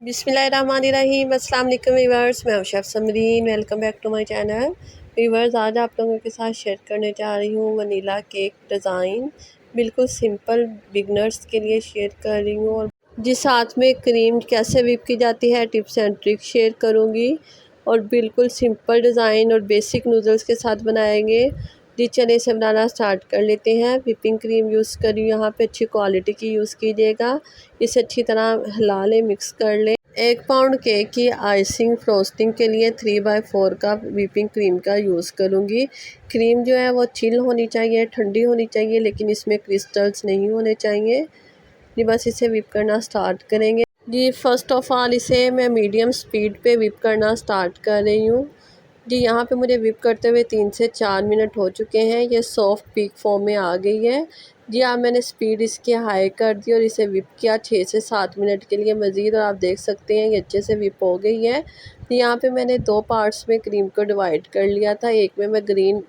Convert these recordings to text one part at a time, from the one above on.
बिस्मिल्लाहिर्रहमानिर्रहीम। अस्सलाम वालेकुम व्यूअर्स, मैं हूं chef Samreen. Welcome back to my channel. Viewers, आज आप लोगों के साथ शेयर करने जा रही हूं वनीला केक डिज़ाइन। बिल्कुल सिंपल बिगनर्स के लिए शेयर कर रही हूं और जी साथ में क्रीम कैसे व्हिप की जाती है टिप्स एंड ट्रिक्स शेयर करूंगी और बिल्कुल सिंपल डिज़ाइन और बेसिक नूडल्स के साथ बनाएंगे। जी चलिए इसे बनाना स्टार्ट कर लेते हैं। व्हिपिंग क्रीम यूज़ करी यहाँ पे अच्छी क्वालिटी की यूज़ कीजिएगा। इसे अच्छी तरह हिला लें, मिक्स कर लें। 1 पाउंड केक की आइसिंग फ्रोस्टिंग के लिए 3/4 कप व्हिपिंग क्रीम का यूज़ करूँगी। क्रीम जो है वो चिल होनी चाहिए, ठंडी होनी चाहिए, लेकिन इसमें क्रिस्टल्स नहीं होने चाहिए। जी बस इसे व्हिप करना स्टार्ट करेंगे। जी फ़र्स्ट ऑफ़ ऑल इसे मैं मीडियम स्पीड पे व्हिप करना स्टार्ट कर रही हूँ। जी यहाँ पे मुझे व्हिप करते हुए 3 से 4 मिनट हो चुके हैं। ये सॉफ्ट पीक फॉर्म में आ गई है। जी अब मैंने स्पीड इसकी हाई कर दी और इसे व्हिप किया 6 से 7 मिनट के लिए मज़ीद, और आप देख सकते हैं ये अच्छे से व्हिप हो गई है। यहाँ पे मैंने 2 पार्ट्स में क्रीम को डिवाइड कर लिया था। एक में मैं green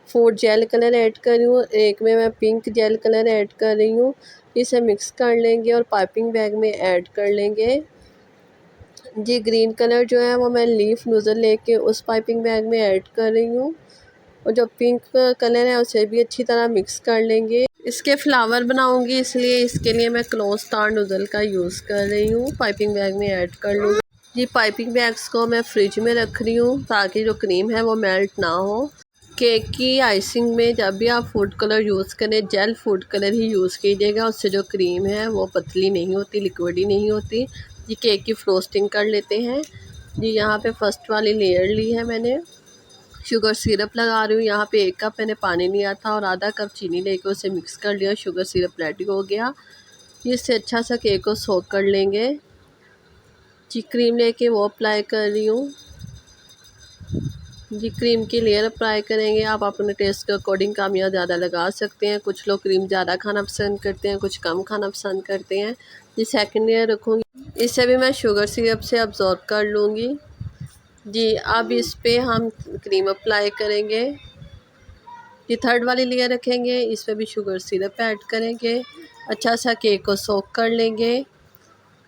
food jail colour add कर रही हूँ, एक में मैं पिंक जेल कलर ऐड कर रही हूँ। इसे मिक्स कर लेंगे और पाइपिंग बैग में ऐड कर लेंगे। जी ग्रीन कलर जो है वो मैं लीफ नोज़ल लेके उस पाइपिंग बैग में ऐड कर रही हूँ, और जो पिंक कलर है उसे भी अच्छी तरह मिक्स कर लेंगे। इसके फ्लावर बनाऊंगी, इसलिए इसके लिए मैं क्लोज स्टार नोज़ल का यूज़ कर रही हूँ। पाइपिंग बैग में ऐड कर लूँगी। ये पाइपिंग बैग्स को मैं फ्रिज में रख रही हूँ ताकि जो क्रीम है वो मेल्ट ना हो। केक की आइसिंग में जब भी आप फूड कलर यूज़ करें, जेल फूड कलर ही यूज़ कीजिएगा। उससे जो क्रीम है वो पतली नहीं होती, लिक्विडी नहीं होती। ये केक की फ्रोस्टिंग कर लेते हैं। जी यहाँ पे फर्स्ट वाली लेयर ली है मैंने। शुगर सिरप लगा रही हूँ। यहाँ पे 1 कप मैंने पानी लिया था और आधा कप चीनी लेके उसे मिक्स कर लिया। शुगर सिरप रेडी हो गया। इससे अच्छा सा केक को सोक कर लेंगे। जी क्रीम लेके वो अप्लाई कर रही हूँ। जी क्रीम की लेयर अप्लाई करेंगे। आप अपने टेस्ट के अकॉर्डिंग कम या ज़्यादा लगा सकते हैं। कुछ लोग क्रीम ज़्यादा खाना पसंद करते हैं, कुछ कम खाना पसंद करते हैं। जी सेकंड लेयर रखूँगी। इसे भी मैं शुगर सिरप से अब्ज़ॉर्ब कर लूँगी। जी अब इस पे हम क्रीम अप्लाई करेंगे। ये थर्ड वाली लेयर रखेंगे, इस पे भी शुगर सिरप ऐड करेंगे। अच्छा सा केक को सोक कर लेंगे।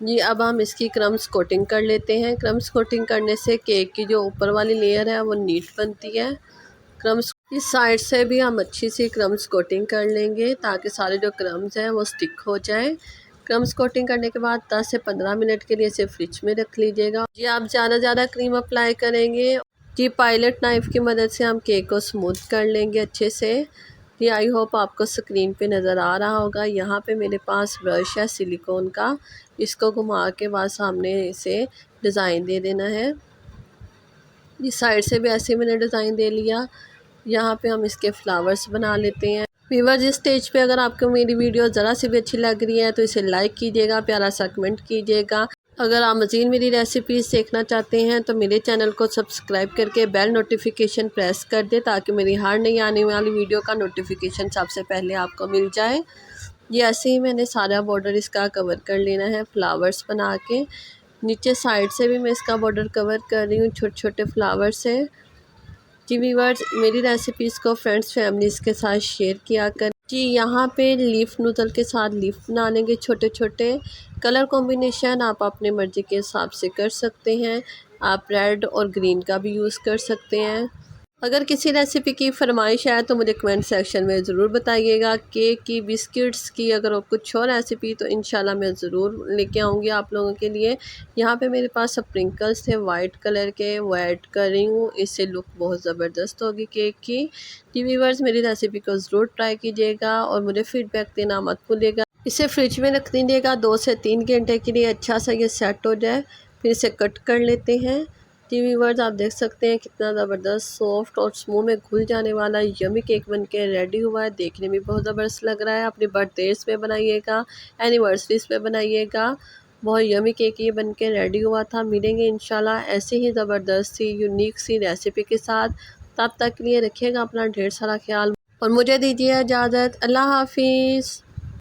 जी अब हम इसकी क्रम्स कोटिंग कर लेते हैं। क्रम्स कोटिंग करने से केक की जो ऊपर वाली लेयर है वो नीट बनती है। क्रम्स इस साइड से भी हम अच्छी सी क्रम्स कोटिंग कर लेंगे ताकि सारे जो क्रम्स हैं वो स्टिक हो जाए। क्रम्स कोटिंग करने के बाद 10 से 15 मिनट के लिए इसे फ्रिज में रख लीजिएगा। जी आप ज़्यादा क्रीम अप्लाई करेंगे। जी पायलट नाइफ़ की मदद से हम केक को स्मूथ कर लेंगे अच्छे से। जी आई होप आपको स्क्रीन पे नज़र आ रहा होगा। यहाँ पे मेरे पास ब्रश है सिलिकॉन का, इसको घुमा के बाद सामने इसे डिज़ाइन दे देना है। इस साइड से भी ऐसे मैंने डिज़ाइन दे लिया। यहाँ पे हम इसके फ्लावर्स बना लेते हैं। व्यूअर्स इस स्टेज पे अगर आपको मेरी वीडियो ज़रा सी भी अच्छी लग रही है तो इसे लाइक कीजिएगा, प्यारा सा कमेंट कीजिएगा। अगर आप मज़ीद मेरी रेसिपीज़ देखना चाहते हैं तो मेरे चैनल को सब्सक्राइब करके बेल नोटिफिकेशन प्रेस कर दें ताकि मेरी हर नई आने वाली वीडियो का नोटिफिकेशन सबसे पहले आपको मिल जाए। ये ऐसे ही मैंने सारा बॉर्डर इसका कवर कर लेना है फ्लावर्स बना के। नीचे साइड से भी मैं इसका बॉर्डर कवर कर रही हूँ छोटे छोटे फ्लावर से। जी व्यूअर्स मेरी रेसिपीज़ को फ्रेंड्स फैमिलीज़ के साथ शेयर किया कर। जी यहाँ पे लीफ नूडल के साथ लीफ बना लेंगे छोटे छोटे। कलर कॉम्बिनेशन आप अपने मर्ज़ी के हिसाब से कर सकते हैं। आप रेड और ग्रीन का भी यूज़ कर सकते हैं। अगर किसी रेसिपी की फरमाइश है तो मुझे कमेंट सेक्शन में ज़रूर बताइएगा। केक की, बिस्किट्स की, अगर कुछ और रेसिपी तो इंशाल्लाह मैं ज़रूर लेके आऊँगी आप लोगों के लिए। यहाँ पे मेरे पास स्प्रिंकल्स थे वाइट कलर के, वो ऐड कर रही हूँ। इससे लुक बहुत ज़बरदस्त होगी केक की। जी व्यूअर्स मेरी रेसिपी को ज़रूर ट्राई कीजिएगा और मुझे फ़ीडबैक देना मत भूलिएगा। इसे फ्रिज में रख दीजिएगा 2 से 3 घंटे के लिए, अच्छा सा ये सेट हो जाए। फिर इसे कट कर लेते हैं। जी व्यूअर्स आप देख सकते हैं कितना ज़बरदस्त सॉफ्ट और मुंह में घुल जाने वाला यमी केक बनके रेडी हुआ है। देखने में बहुत ज़बरदस्त लग रहा है। अपनी बर्थडेज़ पे बनाइएगा, एनिवर्सरीज़ पे बनाइएगा। बहुत यमी केक ये बनके रेडी हुआ था। मिलेंगे इंशाल्लाह ऐसे ही ज़बरदस्त सी यूनिक सी रेसिपी के साथ। तब तक के लिए रखिएगा अपना ढेर सारा ख्याल और मुझे दीजिए इजाज़त। अल्लाह हाफिज़।